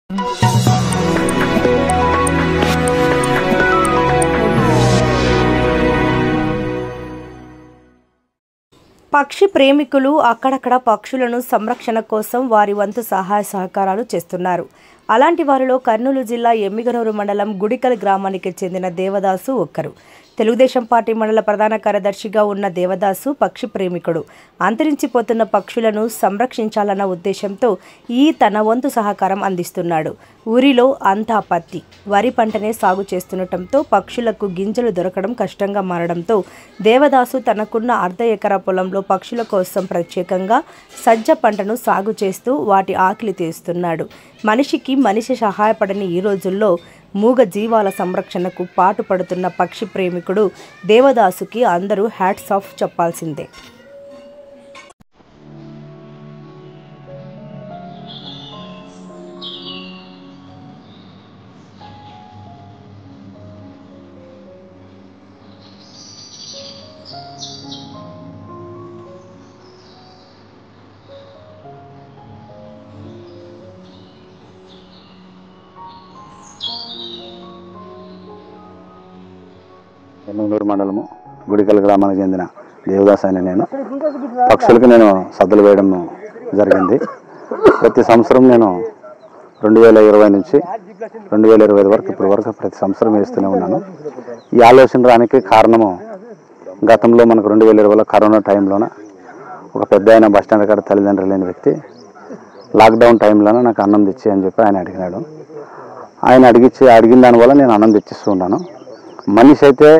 పక్షి ప్రేమికులు అక్కడక్కడ పక్షులను సంరక్షణ కోసం వారి వంతు సహాయ సహకారాలు చేస్తున్నారు. అలాంటి వారిలో కర్నూలు జిల్లా ఎమ్మిగనూరు మండలం గుడికల్ గ్రామానికి చెందిన దేవదాసు ఒక్కరు. తెలుగుదేశం పార్టీ మండల ప్రధాన కార్యదర్శిగా ఉన్న దేవదాసు పక్షి ప్రేమికుడు. అంతరించిపోతున్న పక్షులను సంరక్షించాలన్న ఉద్దేశంతో తన వంతు సహకారం అందిస్తున్నాడు. ఊరిలో అంతా పత్తి, వరి పంటనే సాగు చేస్తుండటంతో పక్షులకు గింజలు దొరకడం కష్టంగా మారడంతో దేవదాసు తనకున్న అర్ధ ఎకరా పొలంలో పక్షుల కోసం ప్రత్యేకంగా సజ్జ పంటను సాగు చేస్తూ వాటి ఆకలి తీరుస్తున్నాడు. మనిషికి మనిషి సహాయపడని ఈ రోజుల్లో మూగ జీవాల సంరక్షణకు పాటుపడుతున్న పక్షి ప్రేమికుడు దేవదాసుకి అందరూ హ్యాట్స్ ఆఫ్ చెప్పాల్సిందే. ఎమ్మిగనూరు మండలము గుడికల్ గ్రామానికి చెందిన దేవదాస్ అని నేను పక్షులకు సద్దులు వేయడం జరిగింది. ప్రతి సంవత్సరం నేను 2020 నుంచి 2025 వరకు ఇప్పటి వరకు ప్రతి సంవత్సరం వేస్తూనే ఉన్నాను. ఈ ఆలోచన రానికి కారణము గతంలో మనకు 2020లో కరోనా టైంలోన ఒక పెద్ద ఆయన బస్టాండ్ కాడ తల్లిదండ్రులు లేని వ్యక్తి లాక్డౌన్ టైంలోనే నాకు అన్నం తెచ్చి అని చెప్పి ఆయన అడిగినాడు. ఆయన అడిగిన దానివల్ల నేను అన్నం తెచ్చిస్తూ ఉన్నాను. మనిషి అయితే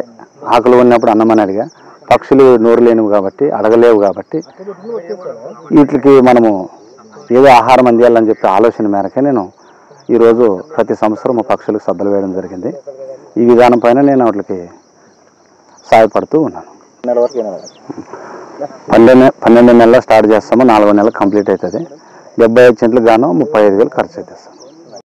ఆకలి ఉన్నప్పుడు అన్నం అని అడిగా, పక్షులు నోరు లేనివి కాబట్టి అడగలేవు కాబట్టి వీటికి మనము ఏదో ఆహారం అందియాలని చెప్పి ఆలోచన మేరకే నేను ఈరోజు ప్రతి సంవత్సరం పక్షులకు సద్దలు వేయడం జరిగింది. ఈ విధానం పైన నేను వాటికి సహాయపడుతూ ఉన్నాను. 12 నెలలు స్టార్ట్ చేస్తాము, 4వ నెల కంప్లీట్ అవుతుంది. 75 సెంట్లకు గాను 35,000 ఖర్చు అవుతుంది సార్.